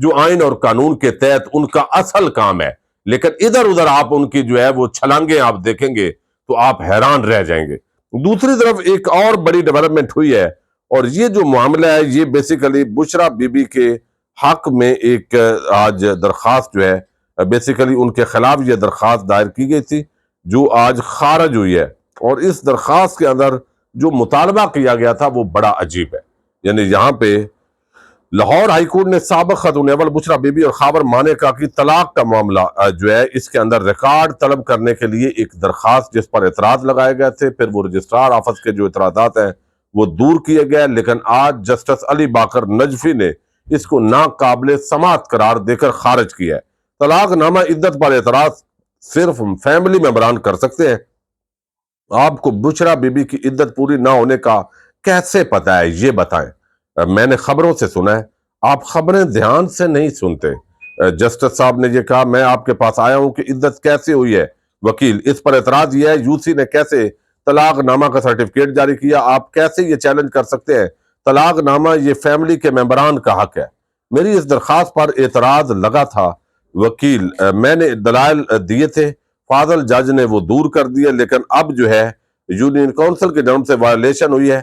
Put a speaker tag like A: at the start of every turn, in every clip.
A: جو آئین اور قانون کے تحت ان کا اصل کام ہے، لیکن ادھر ادھر آپ ان کی جو ہے وہ چھلانگیں آپ دیکھیں گے تو آپ حیران رہ جائیں گے۔ دوسری طرف ایک اور بڑی ڈیولپمنٹ ہوئی ہے، اور یہ جو معاملہ ہے یہ بیسیکلی بشرا بی بی کے حق میں ایک آج درخواست جو ہے، بیسیکلی ان کے خلاف یہ درخواست دائر کی گئی تھی جو آج خارج ہوئی ہے، اور اس درخواست کے اندر جو مطالبہ کیا گیا تھا وہ بڑا عجیب ہے۔ یعنی یہاں پہ لاہور ہائی کورٹ نے سابق خاتون اول بشرا بی بی اور خاور مانیکا کی طلاق کا معاملہ جو ہے اس کے اندر ریکارڈ طلب کرنے کے لیے ایک درخواست جس پر اعتراض لگائے گئے تھے، پھر وہ رجسٹرار آفس کے جو اعتراضات ہیں وہ دور کیے گئے، لیکن آج جسٹس علی باقر نجفی نے اس کو ناقابل سماعت قرار دے کر خارج کیا ہے۔ طلاق نامہ عدت پر اعتراض صرف فیملی ممبران کر سکتے ہیں۔ آپ کو بشرا بی بی کی عدت پوری نہ ہونے کا کیسے پتہ ہے یہ بتائیں؟ میں نے خبروں سے سنا ہے، آپ خبریں دھیان سے نہیں سنتے۔ جسٹس صاحب نے یہ کہا میں آپ کے پاس آیا ہوں کہ عدت کیسے ہوئی ہے۔ وکیل اس پر اعتراض یہ ہے یو سی نے کیسے طلاق نامہ کا سرٹیفکیٹ جاری کیا، آپ کیسے یہ چیلنج کر سکتے ہیں؟ طلاق نامہ یہ فیملی کے ممبران کا حق ہے۔ میری اس درخواست پر اعتراض لگا تھا وکیل، میں نے دلائل دیے تھے، فاضل جج نے وہ دور کر دیے، لیکن اب جو ہے یونین کونسل کے جرم سے وائلیشن ہوئی ہے۔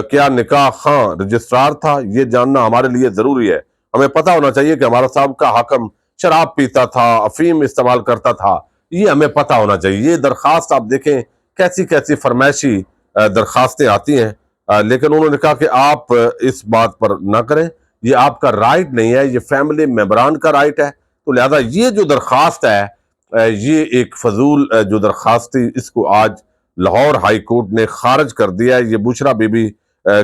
A: کیا نکاح خاں رجسٹرار تھا؟ یہ جاننا ہمارے لیے ضروری ہے۔ ہمیں پتہ ہونا چاہیے کہ ہمارا سابقہ حاکم شراب پیتا تھا، افیم استعمال کرتا تھا، یہ ہمیں پتہ ہونا چاہیے۔ یہ درخواست آپ دیکھیں کیسی کیسی فرمائشی درخواستیں آتی ہیں، لیکن انہوں نے کہا کہ آپ اس بات پر نہ کریں، یہ آپ کا رائٹ نہیں ہے، یہ فیملی ممبران کا رائٹ ہے۔ تو لہذا یہ جو درخواست ہے یہ ایک فضول جو درخواست تھی، اس کو آج لاہور ہائی کورٹ نے خارج کر دیا ہے۔ یہ بشرا بی بی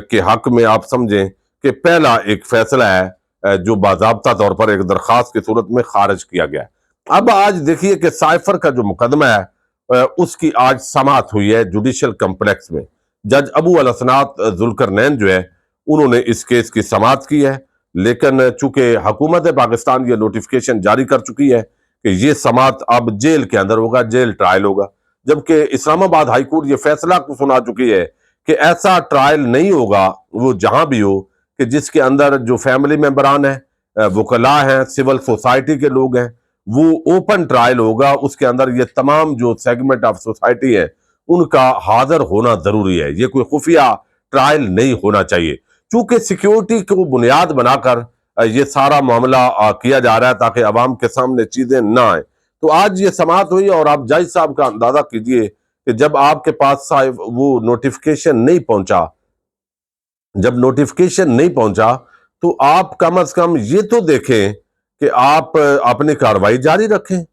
A: کے حق میں آپ سمجھیں کہ پہلا ایک فیصلہ ہے جو باضابطہ طور پر ایک درخواست کی صورت میں خارج کیا گیا ہے۔ اب آج دیکھیے کہ سائفر کا جو مقدمہ ہے اس کی آج سماعت ہوئی ہے جوڈیشل کمپلیکس میں۔ جج ابو الحسنات ذوالقرنین جو ہے انہوں نے اس کیس کی سماعت کی ہے، لیکن چونکہ حکومت پاکستان یہ نوٹیفیکیشن جاری کر چکی ہے کہ یہ سماعت اب جیل کے اندر ہوگا، جیل ٹرائل ہوگا، جبکہ اسلام آباد ہائی کورٹ یہ فیصلہ سنا چکی ہے کہ ایسا ٹرائل نہیں ہوگا، وہ جہاں بھی ہو، کہ جس کے اندر جو فیملی ممبران ہیں، وکلاء ہیں، سول سوسائٹی کے لوگ ہیں، وہ اوپن ٹرائل ہوگا۔ اس کے اندر یہ تمام جو سیگمنٹ آف سوسائٹی ہے ان کا حاضر ہونا ضروری ہے، یہ کوئی خفیہ ٹرائل نہیں ہونا چاہیے، چونکہ سیکیورٹی کو بنیاد بنا کر یہ سارا معاملہ کیا جا رہا ہے تاکہ عوام کے سامنے چیزیں نہ آئیں۔ تو آج یہ سماعت ہوئی، اور آپ جج صاحب کا اندازہ کیجئے کہ جب آپ کے پاس وہ نوٹیفیکیشن نہیں پہنچا، جب نوٹیفیکیشن نہیں پہنچا تو آپ کم از کم یہ تو دیکھیں کہ آپ اپنی کارروائی جاری رکھیں،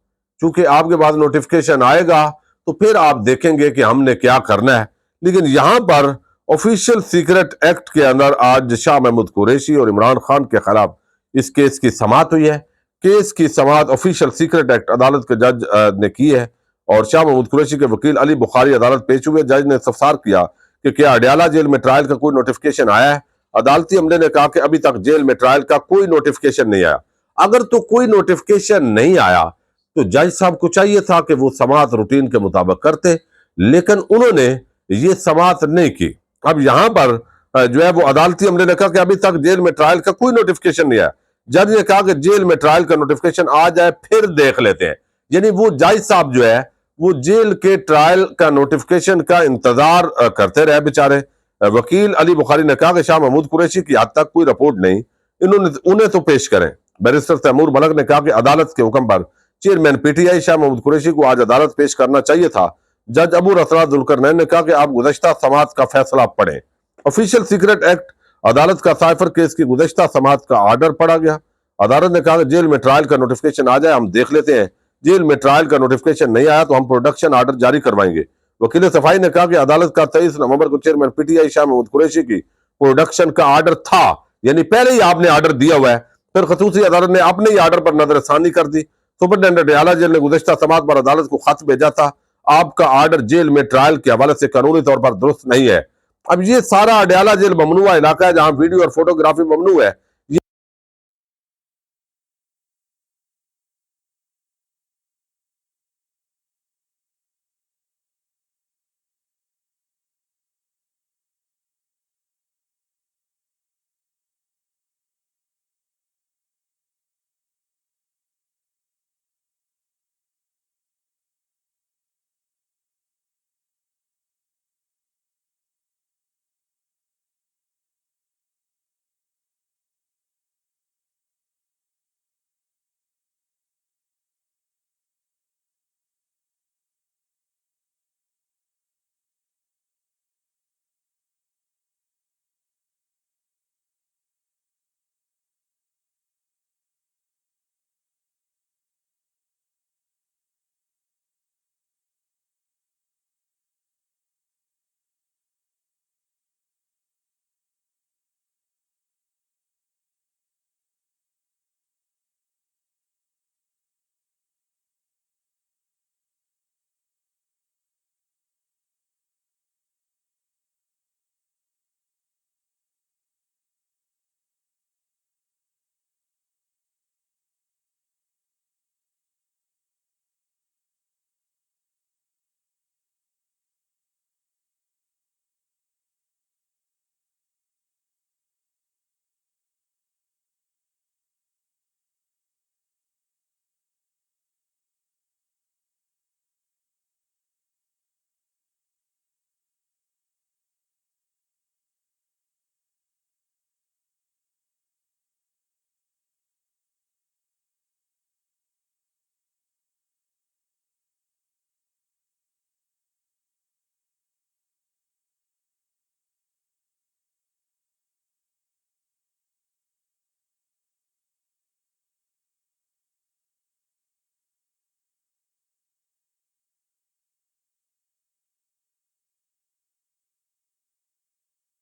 A: چونکہ آپ کے پاس نوٹیفیکیشن آئے گا تو پھر آپ دیکھیں گے کہ ہم نے کیا کرنا ہے۔ لیکن یہاں پر آفیشیل سیکرٹ ایکٹ کے اندر آج شاہ محمود قریشی اور عمران خان کے خلاف اس کیس کی سماعت ہوئی ہے۔ کیس کی سماعت آفیشیل سیکرٹ ایکٹ عدالت کے جج نے کی ہے، اور شاہ محمود قریشی کے وکیل علی بخاری عدالت پیش ہوئے۔ جج نے استفسار کیا کہ کیا اڈیالہ جیل میں ٹرائل کا کوئی نوٹیفیکیشن آیا ہے؟ عدالتی عملے نے کہا کہ ابھی تک جیل میں ٹرائل کا کوئی نوٹیفیکیشن نہیں آیا۔ اگر تو کوئی نوٹیفیکیشن نہیں آیا تو جج صاحب کو چاہیے تھا کہ وہ سماعت روٹین کے مطابق کرتے، لیکن انہوں نے یہ سماعت نہیں کی۔ اب یہاں پر جو ہے وہ عدالتی عملے نے کہا کہ ابھی تک جیل میں ٹرائل کا کوئی نوٹیفیکیشن نہیں آیا۔ جج نے کہا کہ جیل میں ٹرائل کا نوٹیفیکیشن آ جائے پھر دیکھ لیتے ہیں۔ یعنی وہ جج صاحب جو ہے وہ جیل کے ٹرائل کا نوٹیفیکیشن کا انتظار کرتے رہے بیچارے۔ وکیل علی بخاری نے کہا کہ شاہ محمود قریشی کی حد تک کوئی رپورٹ نہیں، انہیں تو پیش کریں۔ بیرسٹر تیمور ملک نے کہا کہ عدالت کے حکم پر chairman P T I Shah Mahmood Qureshi کو آج عدالت پیش کرنا چاہیے تھا۔ جج ابو الحسنات ذوالقرنین نے کہا کہ آپ گزشتہ سماعت کا فیصلہ پڑھیں۔ آفیشیل سیکرٹ ایکٹ عدالت کا سائفر کیس کی گزشتہ سماعت کا آرڈر پڑھا گیا۔ عدالت نے کہا کہ جیل میں ٹرائل کا نوٹیفیکیشن آ جائے ہم دیکھ لیتے ہیں، جیل میں ٹرائل کا نوٹیفیکیشن نہیں آیا تو ہم پروڈکشن آرڈر جاری کروائیں گے۔ وکیل صفائی نے کہا کہ عدالت کا 23 نومبر کو chairman P T I Shah Mahmood Qureshi کی پروڈکشن کا آرڈر تھا، یعنی پہلے ہی آپ نے آرڈر دیا ہوا ہے، پھر خصوصی عدالت نے اپنے ہی آرڈر پر نظر ثانی کر دی۔ سپرنٹینڈنٹ اعلیٰ جیل نے گزشتہ سماعت پر عدالت کو خط بھیجا تھا، آپ کا آرڈر جیل میں ٹرائل کے حوالے سے قانونی طور پر درست نہیں ہے۔ اب یہ سارا اڈیالہ جیل ممنوع علاقہ ہے جہاں ویڈیو اور فوٹوگرافی ممنوع ہے،